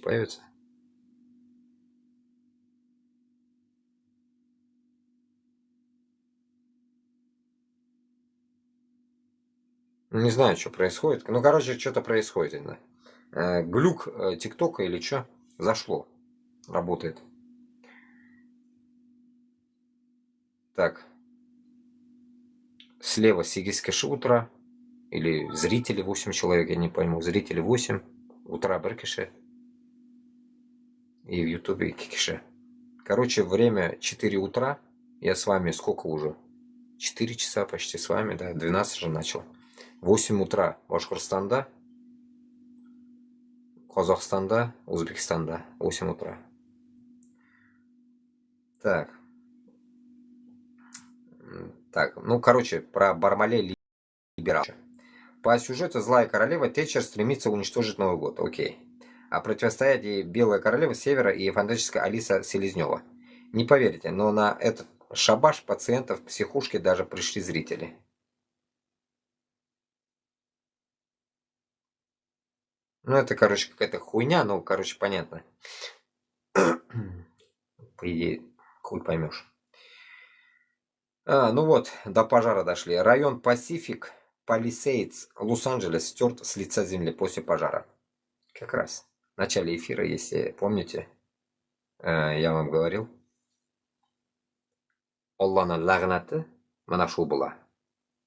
периодически появится. Не знаю, что происходит. Ну, короче, что-то происходит. Именно. Глюк ТикТока или что? Зашло. Работает. Так. Слева Сигискеши утра. Или зрители 8 человек, я не пойму. Зрители 8. Утра Беркише. И в Ютубе Кикише. Короче, время 4 утра. Я с вами сколько уже? 4 часа почти с вами, да? 12 же начал. 8 утра Башкортостанда. Казахстанда, Узбекистанда. 8 утра. Так. Так, ну, короче, про Бармалей Либерал. По сюжету злая королева Тэтчер стремится уничтожить Новый год. Окей. А противостоять ей Белая королева Севера и фантастическая Алиса Селезнева. Не поверите, но на этот шабаш пациентов в психушке даже пришли зрители. Ну, это, короче, какая-то хуйня, ну, короче, понятно. По идее, хуй поймешь. Ну вот, до пожара дошли. Район Пасифик Палисейдс, Лос-Анджелес, стерт с лица земли после пожара. Как раз в начале эфира, если помните, я вам говорил. Алланы лағнаты мына шу была.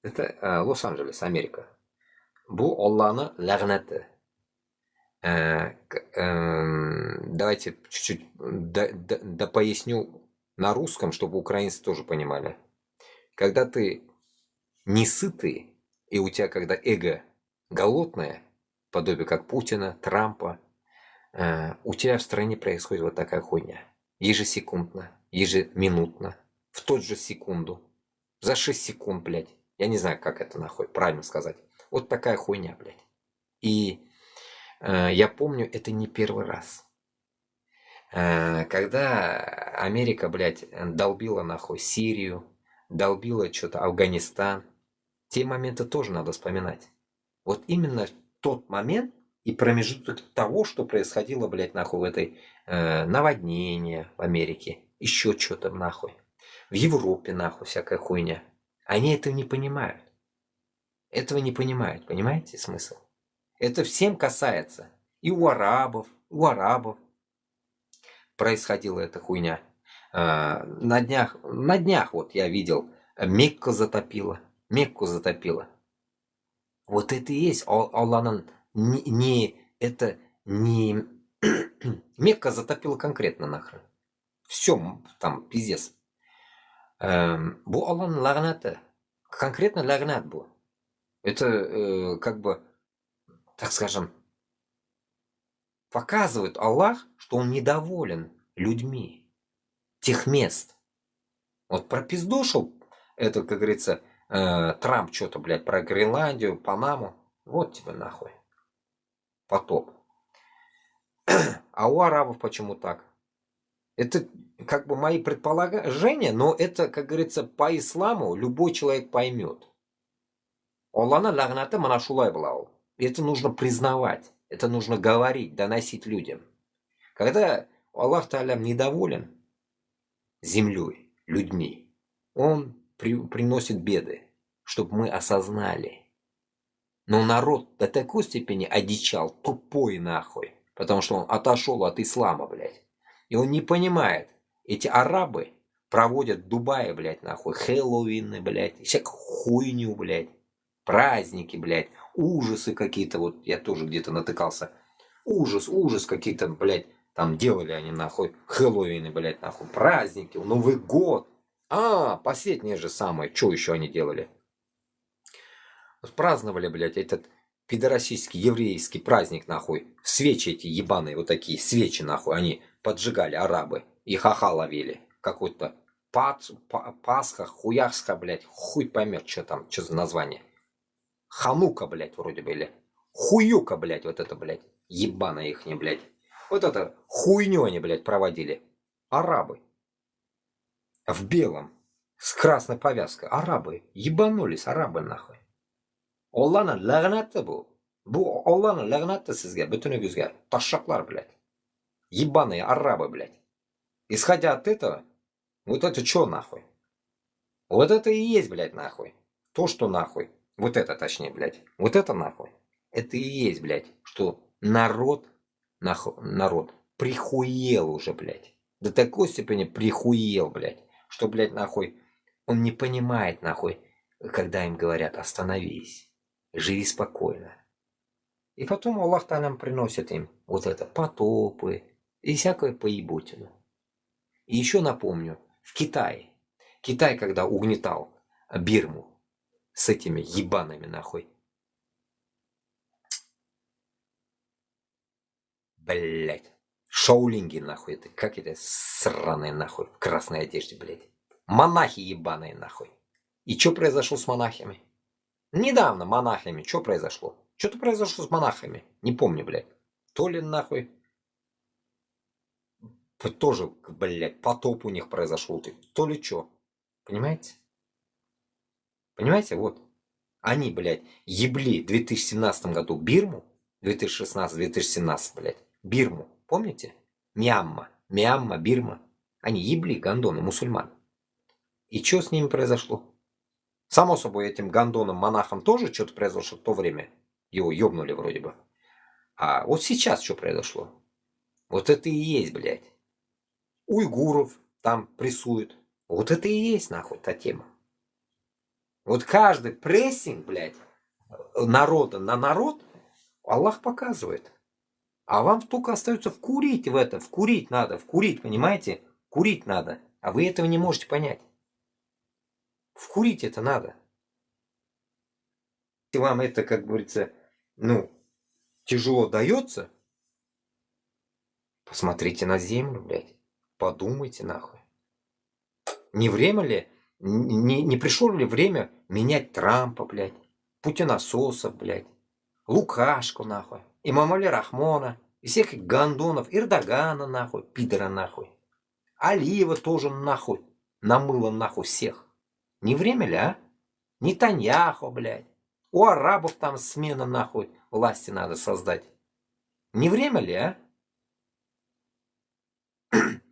Это Лос-Анджелес, Америка. Бұл Алланы лағнаты. Давайте чуть-чуть поясню на русском, чтобы украинцы тоже понимали. Когда ты не сытый, и у тебя когда эго голодное, подобие как Путина, Трампа, у тебя в стране происходит вот такая хуйня. Ежесекундно, ежеминутно, в тот же секунду, за 6 секунд, блядь. Я не знаю, как это нахуй правильно сказать. Вот такая хуйня, блядь. И я помню, это не первый раз. Когда Америка, блядь, долбила нахуй Сирию, долбила что-то Афганистан, те моменты тоже надо вспоминать. Вот именно тот момент и промежуток того, что происходило, блядь, нахуй в этой наводнение в Америке, еще что-то нахуй. В Европе нахуй всякая хуйня. Они этого не понимают. Этого не понимают, понимаете смысл? Это всем касается. И у арабов происходила эта хуйня. На днях вот я видел, Мекку затопило. Вот это и есть Алланың это не Мекка затопила конкретно нахрен. Все там пиздец. Бұл Алланың лағнаты. Конкретно лағнат был. Это как бы, так скажем, показывает Аллах, что он недоволен людьми тех мест. Вот пропиздошил это, как говорится, Трамп что-то, блядь, про Гренландию, Панаму. Вот тебе нахуй. Потоп. А у арабов почему так? Это как бы мои предположения, но это, как говорится, по исламу любой человек поймет. Алланы лағнаты мына шулай была. Это нужно признавать. Это нужно говорить, доносить людям. Когда Аллах Та'алям недоволен землей, людьми, он приносит беды, чтобы мы осознали. Но народ до такой степени одичал, тупой нахуй, потому что он отошел от ислама, блядь. И он не понимает, эти арабы проводят в Дубае, блядь, нахуй, Хэллоуины, блядь, всякую хуйню, блядь, праздники, блядь, ужасы какие-то, вот я тоже где-то натыкался, ужас какие-то, блядь, там делали они, нахуй, Хэллоуины, блядь, нахуй, праздники, Новый год. Последнее же самое, что еще они делали? Праздновали, блядь, этот пидорасийский еврейский праздник, нахуй, свечи эти ебаные, вот такие свечи, нахуй, они поджигали арабы и ха-ха ловили. Какой-то Пасха, хуяхска, блядь, хуй поймет, что там, что за название. Ханука, блядь, вроде бы, или хуюка, блядь, вот это, блядь, ебаная ихня, блядь. Вот это хуйню они, блядь, проводили. Арабы. В белом. С красной повязкой. Арабы. Ебанулись, арабы, нахуй. Алланы лағнаты бұл. Бұл Алланы лағнаты сізге, бүтінігізге. Ташшақлар, блядь. Ебаные арабы, блядь. Исходя от этого, вот это что нахуй? Вот это и есть, блядь, нахуй. То, что нахуй. Вот это точнее, блядь. Вот это нахуй. Это и есть, блядь, что народ, народ прихуел уже, блядь. До такой степени прихуел, блядь, что, блядь, нахуй, он не понимает, нахуй, когда им говорят «остановись, живи спокойно». И потом Аллах Та'алям приносит им вот это потопы и всякую поебутину. И еще напомню, в Китае, Китай, когда угнетал Бирму с этими ебаными нахуй, блять, шаулинги нахуй, это как это сраные нахуй, в красной одежде, блять, монахи ебаные нахуй. И что произошло с монахами? Недавно монахами, что произошло? Что-то произошло с монахами, не помню, блять. То ли нахуй, тоже, блять, потоп у них произошел, то ли что. Понимаете? Понимаете, вот. Они, блядь, ебли в 2017 году Бирму, 2016-2017, блядь, Бирму, помните? Мьянма, Бирма. Они ебли, гондоны, мусульман. И что с ними произошло? Само собой, этим гондонам, монахам тоже что-то произошло в то время. Его ебнули вроде бы. А вот сейчас что произошло? Вот это и есть, блядь. Уйгуров там прессуют. Вот это и есть, нахуй, та тема. Вот каждый прессинг, блядь, народа на народ Аллах показывает. А вам только остается вкурить в это. Вкурить надо, вкурить, понимаете? Курить надо. А вы этого не можете понять. Вкурить это надо. Если вам это, как говорится, ну, тяжело дается, посмотрите на землю, блядь. Подумайте, нахуй. Не время ли, не пришло ли время менять Трампа, блядь, путинасосов, блядь, Лукашку, нахуй, Эмомали Рахмона, и всех гандонов, Эрдогана, нахуй, пидора, нахуй, Алиева тоже, нахуй, намыло, нахуй, всех. Не время ли, а? Нетаньяху, блядь. У арабов там смена, нахуй, власти надо создать. Не время ли, а?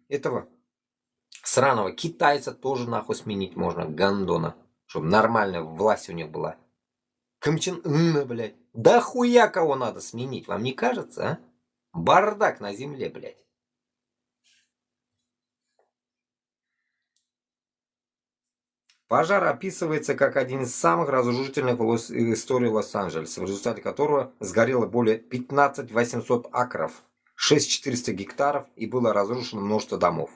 Этого сраного китайца тоже, нахуй, сменить можно, гандона, чтобы нормальная власть у них была. Ким Чен Ына, блядь. Да хуя кого надо сменить, вам не кажется, а? Бардак на земле, блядь. Пожар описывается как один из самых разрушительных в истории Лос-Анджелеса, в результате которого сгорело более 15 800 акров, 6 400 гектаров и было разрушено множество домов.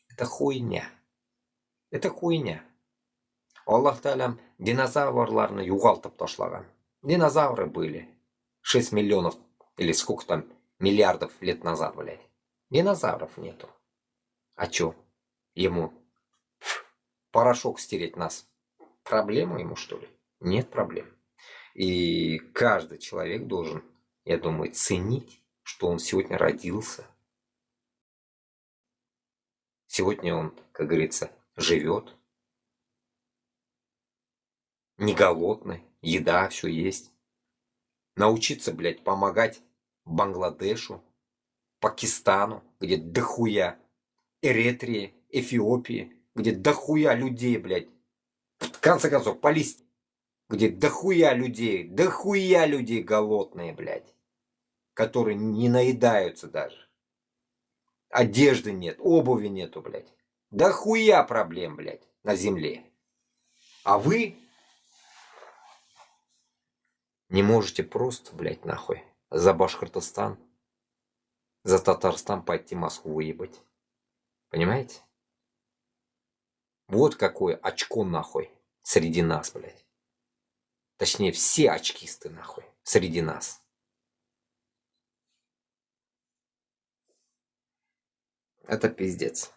Это хуйня. Это хуйня. Аллах Та'алям динозаврларны югалтып ташлаган. Динозавры были 6 миллионов или сколько там миллиардов лет назад, блядь. Динозавров нету. А чё? Ему порошок стереть нас. Проблема ему, что ли? Нет проблем. И каждый человек должен, я думаю, ценить, что он сегодня родился. Сегодня он, как говорится, живет. Не голодный. Еда, все есть. Научиться, блядь, помогать Бангладешу, Пакистану, где дохуя, Эритрии, Эфиопии, где дохуя людей, блядь. В конце концов, Палестина, где дохуя людей голодные, блядь, которые не наедаются даже. Одежды нет, обуви нету, блядь. Дохуя проблем, блядь, на земле. А вы не можете просто, блядь, нахуй, за Башкортостан, за Татарстан пойти Москву выебать. Понимаете? Вот какое очко, нахуй, среди нас, блядь. Точнее, все очкисты, нахуй, среди нас. Это пиздец.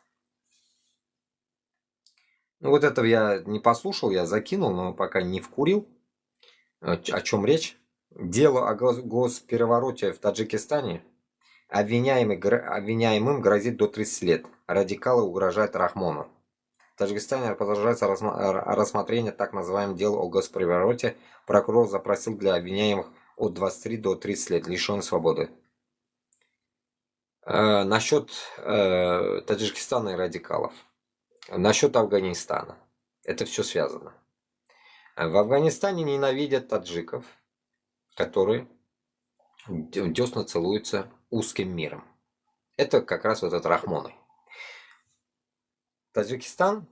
Ну вот этого я не послушал, я закинул, но пока не вкурил. О чем речь? Дело о госперевороте в Таджикистане. Обвиняемым грозит до 30 лет. Радикалы угрожают Рахмону. В Таджикистане продолжается рассмотрение так называемого дела о госперевороте. Прокурор запросил для обвиняемых от 23 до 30 лет лишенной свободы. Насчет Таджикистана и радикалов. Насчет Афганистана. Это все связано. В Афганистане ненавидят таджиков, которые десна целуются узким миром. Это как раз вот этот Рахмоны. Таджикистан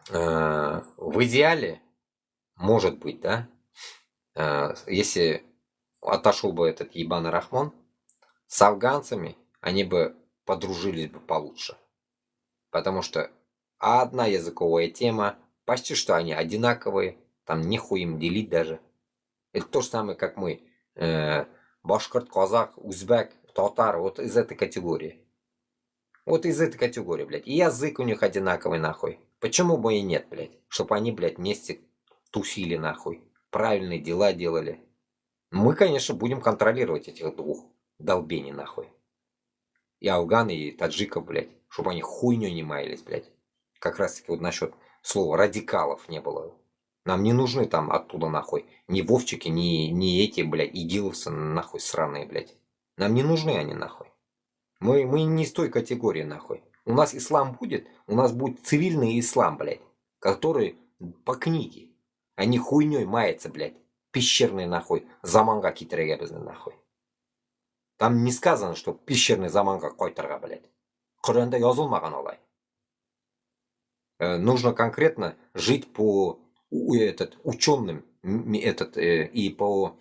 в идеале, может быть, да, если отошел бы этот ебаный Рахмон, с афганцами они бы подружились бы получше. Потому что одна языковая тема, почти что они одинаковые, там нихуя им делить даже. Это то же самое, как мы, башкирт, казах, узбек, татар, вот из этой категории. Вот из этой категории, блядь. И язык у них одинаковый, нахуй. Почему бы и нет, блядь? Чтобы они, блядь, вместе тусили, нахуй. Правильные дела делали. Мы, конечно, будем контролировать этих двух долбений, нахуй. И афган, и таджиков, блядь. Чтобы они хуйней не маялись, блядь. Как раз таки вот насчет слова радикалов не было. Нам не нужны там оттуда, нахуй. Ни Вовчики, ни эти, блядь, игиловцы, нахуй, сраные, блядь. Нам не нужны они, нахуй. Мы не из той категории, нахуй. У нас ислам будет, у нас будет цивильный ислам, блядь. Который по книге. А не хуйней мается, блядь. Пещерный, нахуй. Заманга китерегебезный, нахуй. Там не сказано, что пещерный заманга қойтырға, блядь. Құранда yazылмаған олай. Нужно конкретно жить по ученым и по,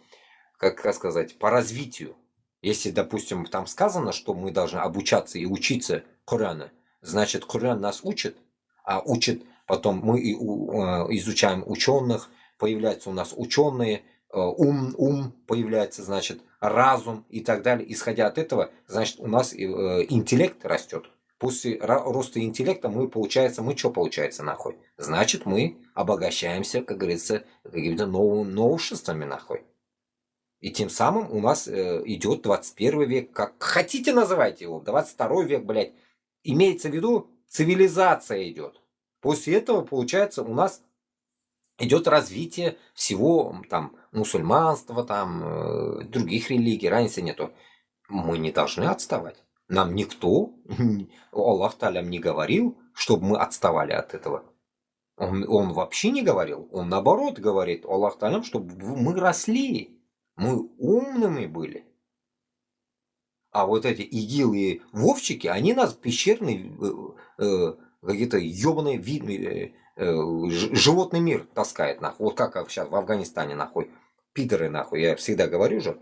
как сказать, по развитию. Если, допустим, там сказано, что мы должны обучаться и учиться Корана, значит, Коран нас учит, а учит потом мы изучаем ученых, появляются у нас ученые, ум появляется, значит, разум и так далее. Исходя от этого, значит, у нас интеллект растет. После роста интеллекта мы что получается, нахуй? Значит, мы обогащаемся, как говорится, какими-то новшествами, нахуй. И тем самым у нас идет 21 век, как хотите называйте его, 22 век, блядь. Имеется в виду, цивилизация идет. После этого, получается, у нас идет развитие всего там мусульманства, там других религий, разницы нету. Мы не должны отставать. Нам никто, Аллах Та'аля не говорил, чтобы мы отставали от этого. Он вообще не говорил. Он наоборот говорит, Аллах Та'аля, чтобы мы росли. Мы умными были. А вот эти игилы и вовчики, они нас пещерный, какие-то ебаные животный мир таскает, нахуй. Вот как сейчас в Афганистане, нахуй. Пидоры, нахуй. Я всегда говорю же,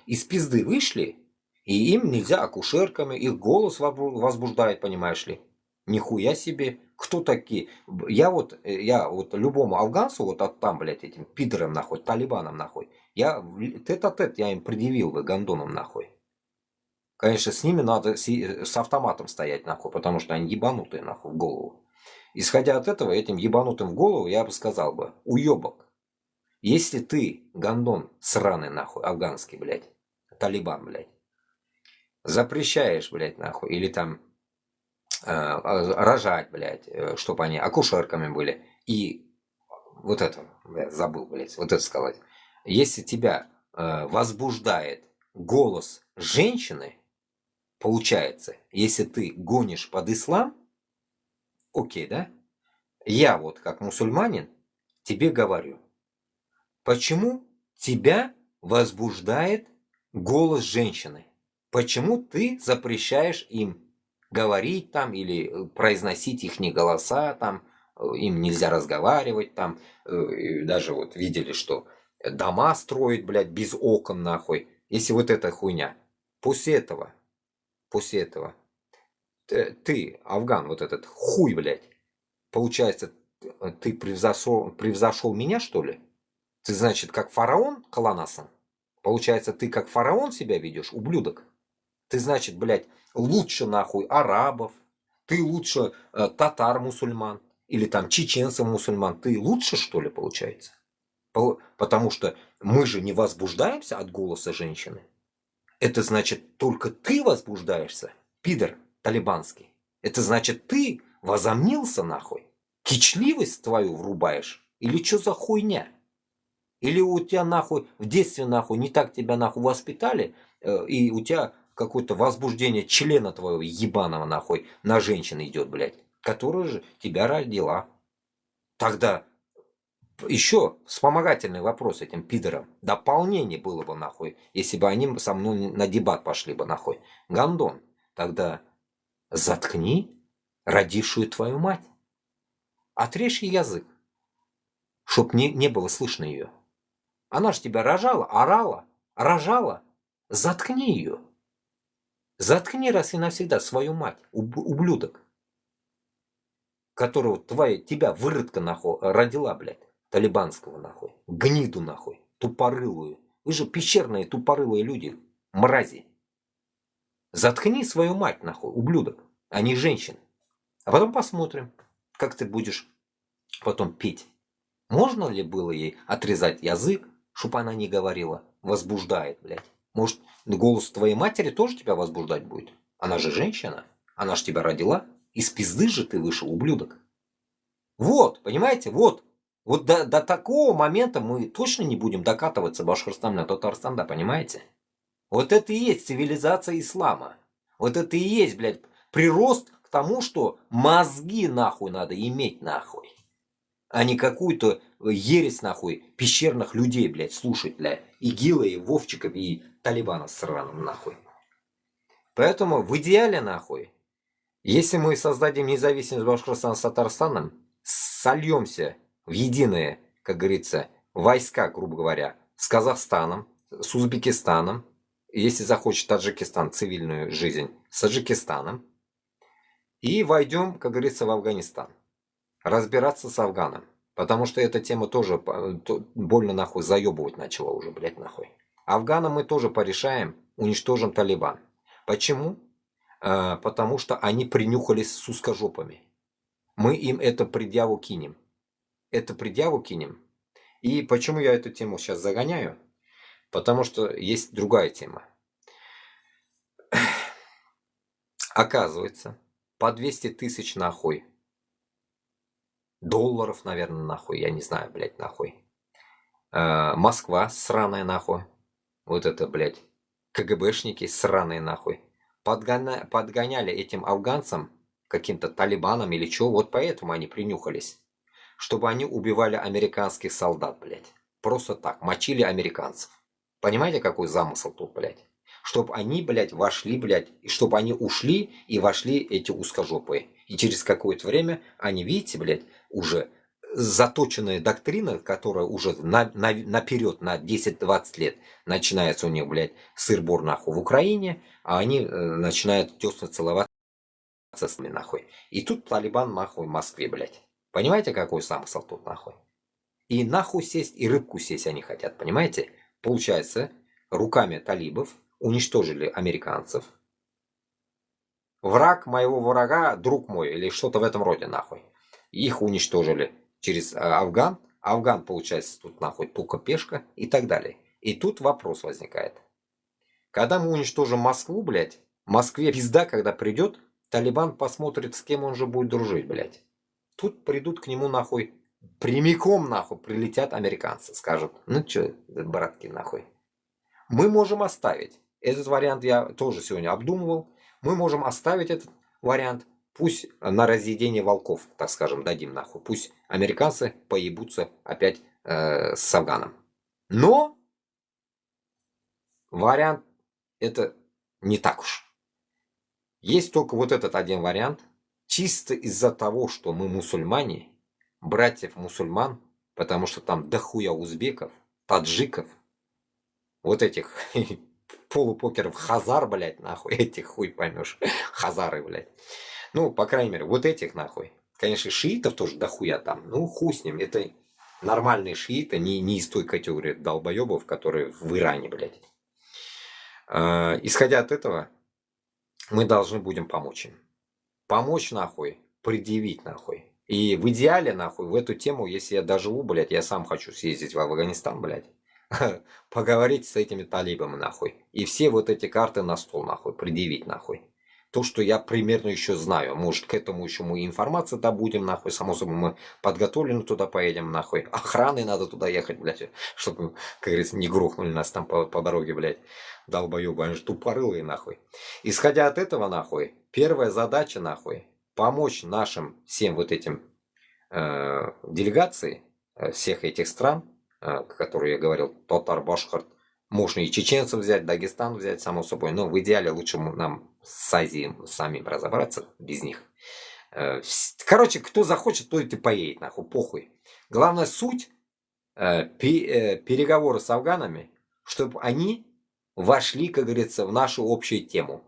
из пизды вышли, и им нельзя акушерками, их голос возбуждает, понимаешь ли. Нихуя себе. Кто такие? Я вот любому афганцу, вот там, блядь, этим пидорам, нахуй, талибанам, нахуй, я тет-а-тет я им предъявил бы гандоном, нахуй. Конечно, с ними надо с автоматом стоять, нахуй, потому что они ебанутые, нахуй, в голову. Исходя от этого, этим ебанутым в голову я бы сказал бы, уебок, если ты, гандон сраный, нахуй, афганский, блядь, талибан, блядь, запрещаешь, блядь, нахуй, или там рожать, блядь, чтобы они акушерками были. И вот это, блядь, забыл, блядь, вот это сказать. Если тебя возбуждает голос женщины, получается, если ты гонишь под ислам, окей, да? Я вот как мусульманин тебе говорю, почему тебя возбуждает голос женщины? Почему ты запрещаешь им говорить там или произносить их голоса там, им нельзя разговаривать там, даже вот видели, что дома строят, блядь, без окон, нахуй, если вот эта хуйня. После этого, ты, афган, вот этот хуй, блядь, получается, ты превзошел меня, что ли? Ты, значит, как фараон кланасан? Получается, ты как фараон себя ведешь, ублюдок? Ты, значит, блядь, лучше, нахуй, арабов, ты лучше татар-мусульман, или там чеченцев-мусульман, ты лучше, что ли, получается? Потому что мы же не возбуждаемся от голоса женщины. Это значит, только ты возбуждаешься, пидор талибанский. Это значит, ты возомнился, нахуй, кичливость твою врубаешь, или что за хуйня? Или у тебя, нахуй, в детстве, нахуй, не так тебя, нахуй, воспитали, и у тебя какое-то возбуждение члена твоего ебаного нахуй на женщину идет, блядь, которая же тебя родила. Тогда еще вспомогательный вопрос этим пидорам. Дополнение было бы нахуй, если бы они со мной на дебат пошли бы нахуй. Гандон, тогда заткни родившую твою мать. Отрежь ей язык, чтоб не было слышно ее. Она ж тебя рожала, орала, рожала. Заткни ее. Заткни раз и навсегда свою мать, ублюдок, которого тебя выродка нахуй родила, блядь, талибанского нахуй, гниду нахуй, тупорылую. Вы же пещерные тупорылые люди, мрази. Заткни свою мать нахуй, ублюдок, а не женщин. А потом посмотрим, как ты будешь потом петь. Можно ли было ей отрезать язык, чтобы она не говорила? Возбуждает, блядь. Может, голос твоей матери тоже тебя возбуждать будет? Она же женщина. Она же тебя родила. Из пизды же ты вышел, ублюдок. Вот, понимаете, вот. Вот до такого момента мы точно не будем докатываться Башкортостан на Татарстан, да, понимаете? Вот это и есть цивилизация ислама. Вот это и есть, блядь, прирост к тому, что мозги нахуй надо иметь нахуй. А не какую-то ересь нахуй пещерных людей, блядь, слушать, блядь. ИГИЛа, и Вовчиков, и Талибана с сраным нахуй. Поэтому в идеале нахуй, если мы создадим независимость Башкортостана с Татарстаном, сольемся в единые, как говорится, войска, грубо говоря, с Казахстаном, с Узбекистаном, если захочет Таджикистан цивильную жизнь, с Таджикистаном, и войдем, как говорится, в Афганистан. Разбираться с Афганом. Потому что эта тема тоже больно нахуй заебывать начала уже, блядь, нахуй. Афгана мы тоже порешаем, уничтожим Талибан. Почему? Потому что они принюхались с узкожопами. Мы им эту предъяву кинем. И почему я эту тему сейчас загоняю? Потому что есть другая тема. Оказывается, по 200 тысяч нахуй долларов, наверное, нахуй, я не знаю, блядь, нахуй. Москва сраная нахуй. Вот это, блядь, КГБшники сраные нахуй. Подгоняли этим афганцам, каким-то талибанам или чё, вот поэтому они принюхались. Чтобы они убивали американских солдат, блядь. Просто так, мочили американцев. Понимаете, какой замысел тут, блядь? Чтобы они, блядь, вошли, блядь, и чтобы они ушли и вошли эти узкожопые. И через какое-то время они, видите, блядь, уже заточенная доктрина, которая уже наперед на 10-20 лет начинается у них, блядь, сыр-бор нахуй в Украине, а они начинают тесно целоваться с ними нахуй. И тут Талибан нахуй в Москве, блядь. Понимаете, какой замысел тут нахуй? И нахуй сесть, и рыбку сесть они хотят, понимаете? Получается, руками талибов уничтожили американцев. Враг моего врага, друг мой, или что-то в этом роде, нахуй. Их уничтожили через Афган. Афган, получается, тут нахуй только пешка и так далее. И тут вопрос возникает. Когда мы уничтожим Москву, блядь, Москве пизда, когда придет, Талибан посмотрит, с кем он же будет дружить, блядь. Тут придут к нему нахуй, прямиком нахуй прилетят американцы, скажут, ну чё, братки, нахуй. Мы можем оставить. Этот вариант я тоже сегодня обдумывал. Мы можем оставить этот вариант. Пусть на разъедение волков, так скажем, дадим нахуй. Пусть американцы поебутся опять с Афганом. Но вариант это не так уж. Есть только вот этот один вариант. Чисто из-за того, что мы мусульмане, братьев мусульман, потому что там дохуя узбеков, таджиков, вот этих полупокеров, хазар, блядь, нахуй, этих хуй поймешь, хазары, блядь. Ну, по крайней мере, вот этих нахуй. Конечно, шиитов тоже дохуя там, ну хуй с ним, это нормальные шииты, не из той категории долбоебов, которые в Иране, блядь. Исходя от этого, мы должны будем помочь им. Помочь нахуй, предъявить нахуй. И в идеале нахуй в эту тему, если я доживу, блядь, я сам хочу съездить в Афганистан, блядь. Поговорить с этими талибами нахуй. И все вот эти карты на стол нахуй, предъявить нахуй. то, что я примерно еще знаю. Может, к этому еще мы информацию добудем, нахуй. Само собой, мы подготовлены туда поедем, нахуй. Охраны надо туда ехать, блядь, чтобы, как говорится, не грохнули нас там по дороге, блядь. Долбоёбы, они же тупорылые, нахуй. Исходя от этого, нахуй, первая задача, нахуй, помочь нашим всем вот этим делегации всех этих стран, которые я говорил, татар, башкорт, можно и чеченцев взять, Дагестан взять, само собой, но в идеале лучше нам с Азией самим разобраться без них. Короче, кто захочет, то и поедет, нахуй, похуй. Главная суть переговоры с афганами, чтобы они вошли, как говорится, в нашу общую тему.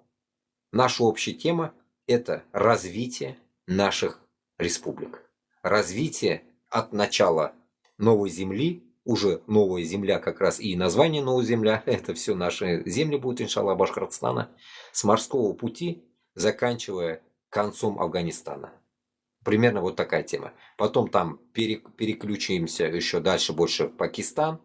Наша общая тема – это развитие наших республик. Развитие от начала новой земли, уже новая земля как раз и название новая земля, это все наши земли будут, иншаллах, Башкортостана, с морского пути, заканчивая концом Афганистана. Примерно вот такая тема. Потом там переключимся еще дальше больше в Пакистан,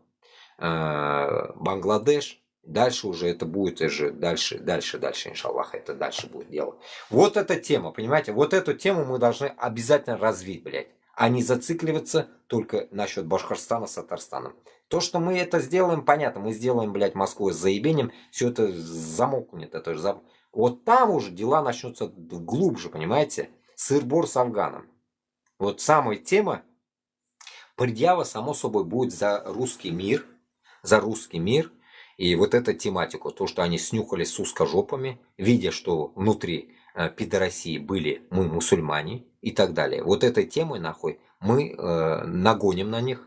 Бангладеш. Дальше уже это будет уже дальше, иншаллах, это дальше будет дело. Вот эта тема, понимаете, вот эту тему мы должны обязательно развить, блядь, а не зацикливаться только насчет Башкортостана с Татарстаном. То, что мы это сделаем, понятно, мы сделаем, блядь, Москву с заебением, все это замокнет, это же вот там уже дела начнутся глубже, понимаете, сыр-бор с Афганом. Вот самая тема, предъява, само собой, будет за русский мир, и вот эту тематику, то, что они снюхались с узкожопами, видя, что внутри пидорасии были мы мусульмане и так далее. Вот этой темой, нахуй, мы нагоним на них,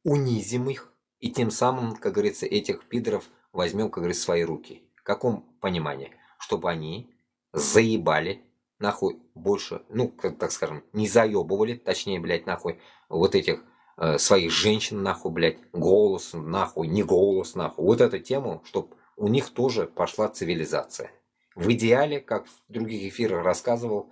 унизим их, и тем самым, как говорится, этих пидоров возьмем, как говорится, в свои руки. В каком понимании? Чтобы они заебали, нахуй, больше, ну, так скажем, не заебывали, точнее, блядь, нахуй, вот этих своих женщин, нахуй, блядь, голос, нахуй, не голос, нахуй. Вот эту тему, чтобы у них тоже пошла цивилизация. В идеале, как в других эфирах рассказывал,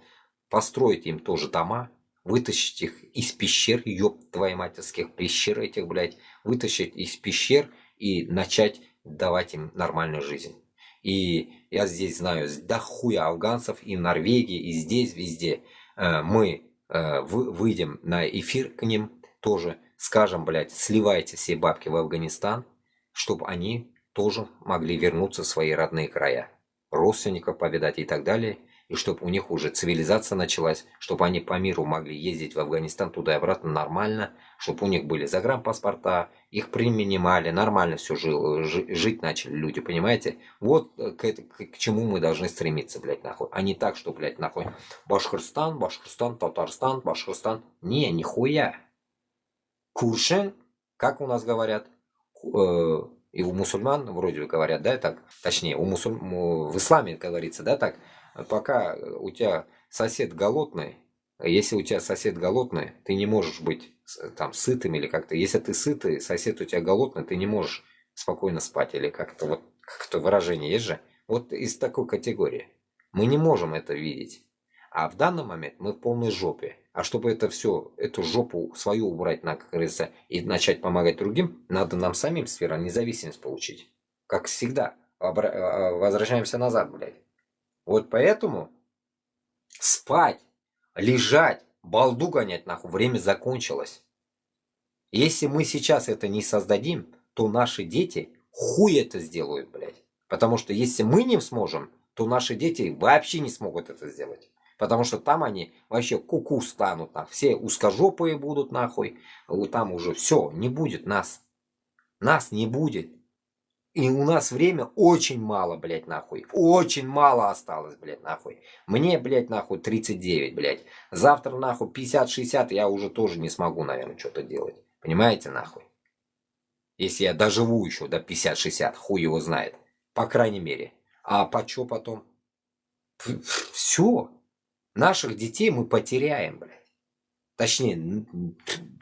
построить им тоже дома, вытащить их из пещер, ёб твоей матерских пещер этих, блядь, вытащить из пещер и начать давать им нормальную жизнь. И я здесь знаю дохуя афганцев и в Норвегии, и здесь, везде. Мы выйдем на эфир к ним, тоже скажем, блядь, сливайте все бабки в Афганистан, чтобы они тоже могли вернуться в свои родные края, родственников повидать и так далее, и чтобы у них уже цивилизация началась, чтобы они по миру могли ездить в Афганистан туда и обратно нормально, чтобы у них были загранпаспорта, их принимали, нормально все жить начали люди, понимаете? Вот к чему мы должны стремиться, блядь, нахуй. А не так, что, блядь, нахуй, Башкортостан, Татарстан, Башкортостан. Не, нихуя. Куршен, как у нас говорят, и у мусульман вроде говорят, да, так, точнее, в исламе говорится, да, так, пока у тебя сосед голодный, если у тебя сосед голодный, ты не можешь быть там сытым или как-то, если ты сытый, сосед у тебя голодный, ты не можешь спокойно спать или как-то, вот, как-то выражение есть же, вот из такой категории. Мы не можем это видеть. А в данный момент мы в полной жопе. А чтобы это все, эту жопу свою убрать, как говорится, и начать помогать другим, надо нам самим сфера независимость получить. Как всегда. Возвращаемся назад, блядь. Вот поэтому спать, лежать, балду гонять, нахуй, время закончилось. Если мы сейчас это не создадим, то наши дети хуй это сделают, блядь. Потому что если мы не сможем, то наши дети вообще не смогут это сделать. Потому что там они вообще куку станут, нахуй. Все узкожопые будут, нахуй. Там уже все, не будет нас. Нас не будет. И у нас время очень мало, блядь, нахуй. Очень мало осталось, блядь, нахуй. Мне, блядь, нахуй 39, блядь. Завтра, нахуй, 50-60 я уже тоже не смогу, наверное, что-то делать. Понимаете, нахуй? Если я доживу еще до 50-60, хуй его знает. По крайней мере. А по что потом? Все. Наших детей мы потеряем, блядь. Точнее,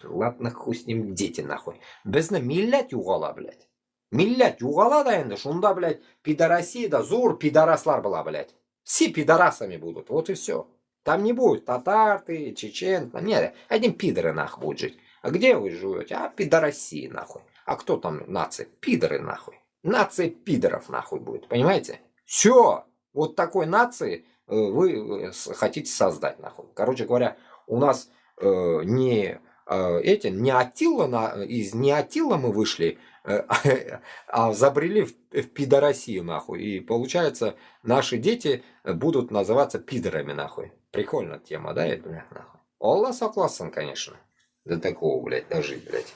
ладно, хуй с ним дети, нахуй. Безне милләт юғала, блядь. Милләт юғала да енді, шунда, блядь, пидорасия да зор пидораслар была, блядь. Все пидорасами будут, вот и все. Там не будет татар, ты, чечен, нет, одни пидоры, нахуй, будут жить. А где вы живете? А пидорасии, нахуй. А кто там нация? Пидоры, нахуй. Нация пидоров, нахуй, будет, понимаете? Все. Вот такой нации вы хотите создать, нахуй. Короче говоря, у нас не не Аттила, из не Аттила мы вышли, а забрели в пидорасию, нахуй. И получается, наши дети будут называться пидорами, нахуй. Прикольная тема, да, это, блядь, нахуй. Аллах согласен, конечно. До такого, блядь, дожить, блядь.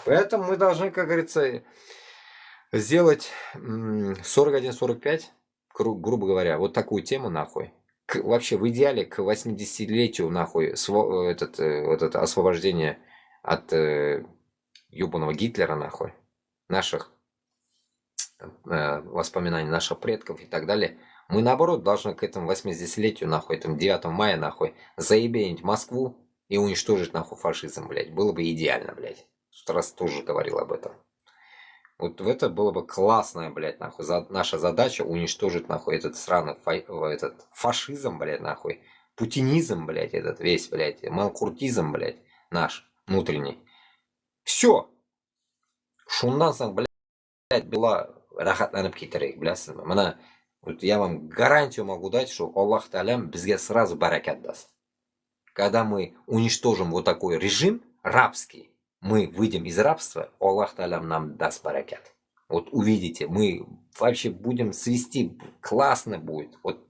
Поэтому мы должны, как говорится, сделать 41-45, грубо говоря, вот такую тему, нахуй. Вообще, в идеале, к 80-летию, нахуй, это освобождение от ебаного Гитлера, нахуй, наших воспоминаний наших предков и так далее. Мы, наоборот, должны к этому 80-летию, нахуй, этому 9 мая, нахуй, заебенить Москву и уничтожить, нахуй, фашизм, блядь. Было бы идеально, блядь. В тот раз тоже говорил об этом. Вот в это было бы классная, блядь, нахуй. Наша задача уничтожить, нахуй, этот сраный этот фашизм, блядь, нахуй. Путинизм, блядь, этот весь, блядь. Манкуртизм, блядь, наш внутренний. Все. Шуннан, блядь, была рахатланып кетерейік, білесіз бе? Вот я вам гарантию могу дать, что Аллах Та'алям бізге сразу баракат даст. Когда мы уничтожим вот такой режим рабский, мы выйдем из рабства, Аллах Та'алям нам даст баракат. Вот увидите, мы вообще будем свести, классно будет, вот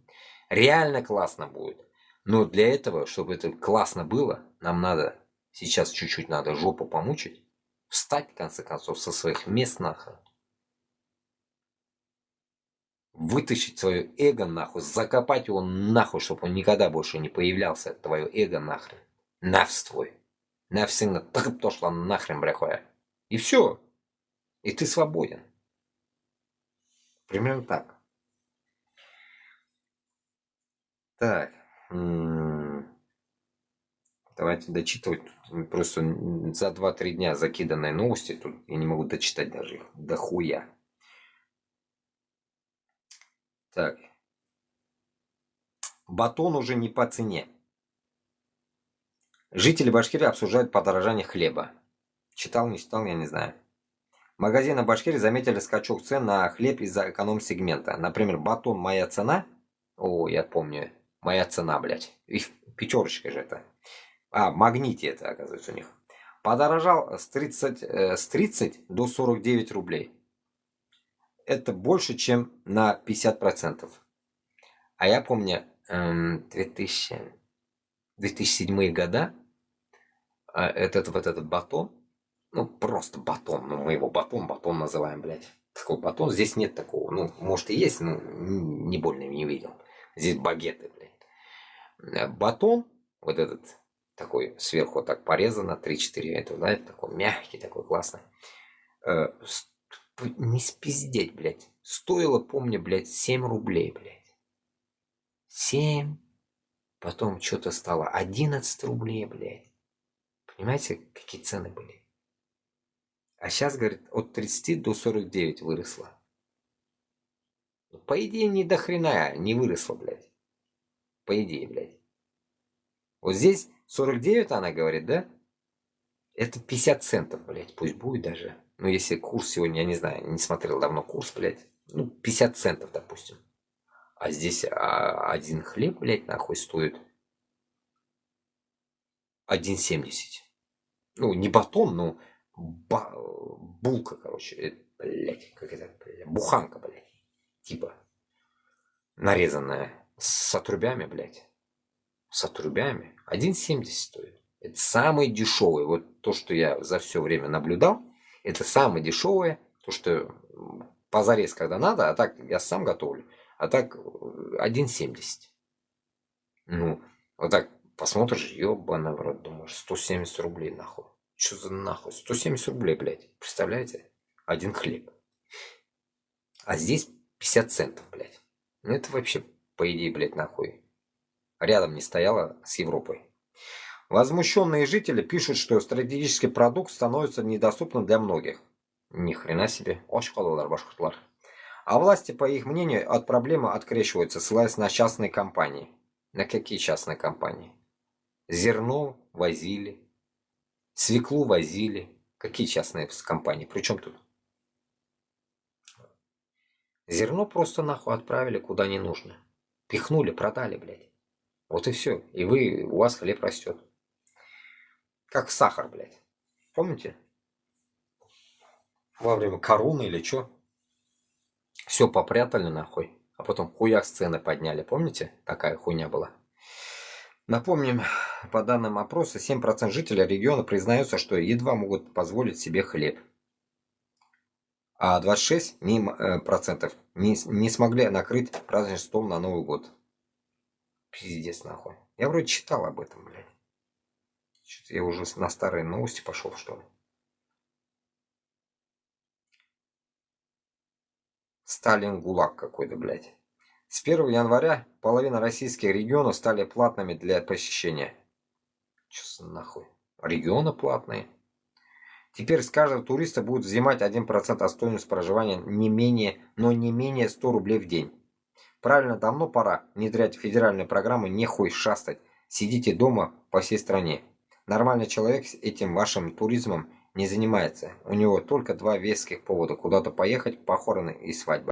реально классно будет. Но для этого, чтобы это классно было, нам надо, сейчас чуть-чуть надо жопу помучить, встать, в конце концов, со своих мест нахуй. Вытащить свое эго нахуй, закопать его нахуй, чтобы он никогда больше не появлялся, твое эго нахрен. Навс твой. Навсегда тыгып тошла нахрен, брехуя. И все. И ты свободен. Примерно так. Так. Давайте дочитывать. Просто за 2-3 дня закиданные новости. Тут я не могу дочитать даже их. Да хуя. Так. Батон уже не по цене. Жители Башкирии обсуждают подорожание хлеба. Читал, не читал, я не знаю. Магазины Башкирии заметили скачок цен на хлеб из-за эконом-сегмента. Например, батон «Моя цена». О, я помню. «Моя цена», блядь. И пятерочка же это. А, «Магните» это, оказывается, у них. Подорожал с 30 до 49 рублей. Это больше, чем на 50%. А я помню 2007 года этот батон, ну просто батон, ну мы его батон называем, блядь. Такой батон, здесь нет такого, ну может и есть, но не больно не видел. Здесь багеты, блядь. Батон, вот этот такой сверху так порезано, 3-4, это, да, такой мягкий, такой классный. Не спиздеть, блядь. Стоило, помню, блядь, 7 рублей, блядь. 7. Потом что-то стало 11 рублей, блядь. Понимаете, какие цены были? А сейчас, говорит, от 30 до 49 выросла. По идее, ни до хрена не выросла, блядь. По идее, блядь. Вот здесь 49, она говорит, да? Это 50 центов, блядь, пусть будет даже. Ну, если курс сегодня, я не знаю, не смотрел давно курс, блядь. Ну, 50 центов, допустим. А здесь один хлеб, блядь, нахуй стоит 1,70. Ну, не батон, но булка, короче. Блядь, как это, блядь, буханка, блядь. Типа нарезанная с отрубями, блядь. С отрубями. 1,70 стоит. Это самый дешевый. Вот то, что я за все время наблюдал, это самое дешевое. То, что позарез, когда надо, а так я сам готовлю. А так 1,70. Ну, вот так посмотришь, ёбаный в рот, думаешь, 170 рублей нахуй. Что за нахуй? 170 рублей, блядь. Представляете? Один хлеб. А здесь 50 центов, блядь. Ну это вообще, по идее, блядь, нахуй. Рядом не стояла с Европой. Возмущенные жители пишут, что стратегический продукт становится недоступным для многих. Ни хрена себе. Башкурлар. А власти, по их мнению, от проблемы открещиваются, ссылаясь на частные компании. На какие частные компании? Зерно возили, свеклу возили. Какие частные компании? Причем тут? Зерно просто нахуй отправили куда не нужно. Пихнули, продали, блядь. Вот и все. И у вас хлеб растет. Как сахар, блядь. Помните? Во время короны или что? Все попрятали нахуй. А потом хуяк сцены подняли. Помните? Такая хуйня была. Напомним, по данным опроса, 7% жителей региона признаются, что едва могут позволить себе хлеб. А 26% не смогли накрыть праздничный стол на Новый год. Пиздец нахуй. Я вроде читал об этом, блядь. Что-то я уже на старые новости пошел, что ли. Сталин ГУЛАГ какой-то, блядь. С 1 января половина российских регионов стали платными для посещения. Чё нахуй? Регионы платные. Теперь с каждого туриста будет взимать 1% от стоимости проживания не менее 100 рублей в день. Правильно, давно пора внедрять федеральные программы, не хуй шастать. Сидите дома по всей стране. Нормальный человек с этим вашим туризмом не занимается. У него только два веских повода. Куда-то поехать, похороны и свадьба.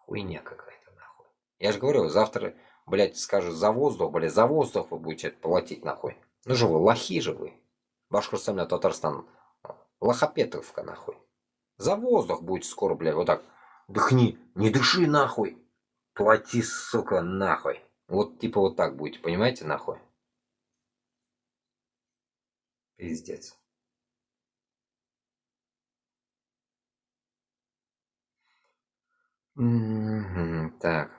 Хуйня какая-то нахуй. Я же говорю, завтра, блядь, скажут за воздух, блядь, за воздух вы будете платить нахуй. Ну же вы, лохи же вы. Башкортостан, Татарстан. Лохопетовка нахуй. За воздух будете скоро, блядь, вот так. Дыхни, не дыши нахуй. Плати, сука, нахуй. Вот типа вот так будете, понимаете, нахуй? Пиздец. Так.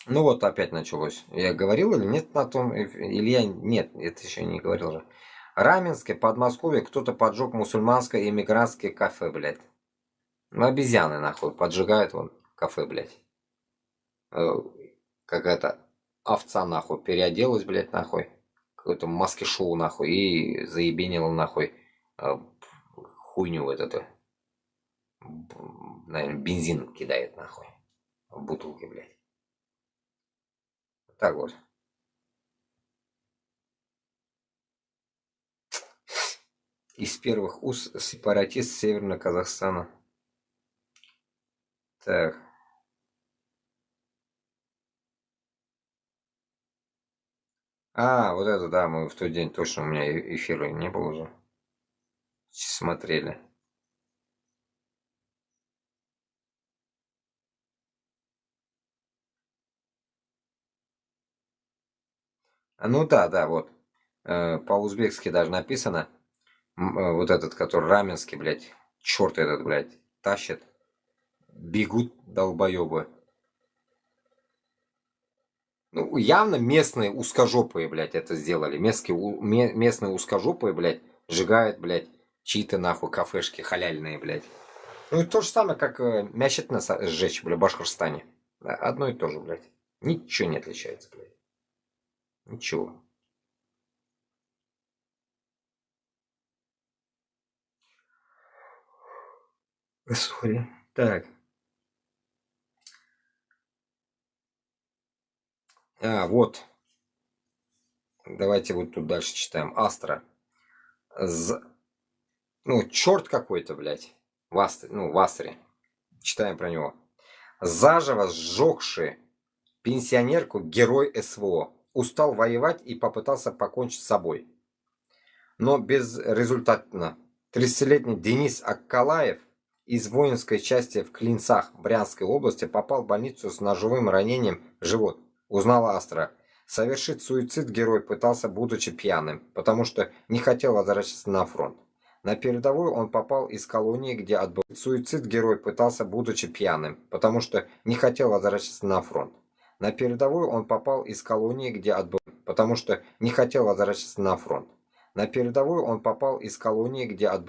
Ну вот опять началось. Я говорил или нет на том? Или я... Нет, это еще не говорил же. Раменске, Подмосковье, кто-то поджег мусульманское иммигрантское кафе, блядь. Ну, обезьяны, нахуй, поджигают вон кафе, блядь. Какая-то овца, нахуй, переоделась, блядь, нахуй. Какое-то маски-шоу, нахуй, и заебенила, нахуй, хуйню вот эту. Наверное, бензин кидает, нахуй. В бутылке, блядь. Так вот. Из первых уст сепаратист Северного Казахстана. Так. А, вот это, да, мы в тот день точно, у меня эфира не было уже. Смотрели. Ну да, да, вот. По-узбекски даже написано. Вот этот, который раменский, блядь. Черт этот, блядь, тащит. Бегут долбоебы. Ну, явно местные узкожопые, блядь, это сделали. Местные узкожопые, блядь, сжигают, блядь, чьи-то нахуй кафешки халяльные, блядь. Ну, это то же самое, как мящетно сжечь, блядь, в Башкортостане. Одно и то же, блядь. Ничего не отличается, блядь. Ничего. Сори. Так. Вот. Давайте вот тут дальше читаем. Астра. Ну, черт какой-то, блядь. В Астре. Читаем про него. Заживо сжегший пенсионерку герой СВО. Устал воевать и попытался покончить с собой. Но безрезультатно. 30-летний Денис Аккалаев из воинской части в Клинцах Брянской области попал в больницу с ножевым ранением в живот. Узнала Астра. Совершить суицид герой пытался, будучи пьяным, потому что не хотел возвращаться на фронт. На передовую он попал из колонии, где отбыл. Суицид герой пытался, будучи пьяным, потому что не хотел возвращаться на фронт. На передовую он попал из колонии, где отбыл, потому что не хотел возвращаться на фронт. На передовую он попал из колонии, где отбыл.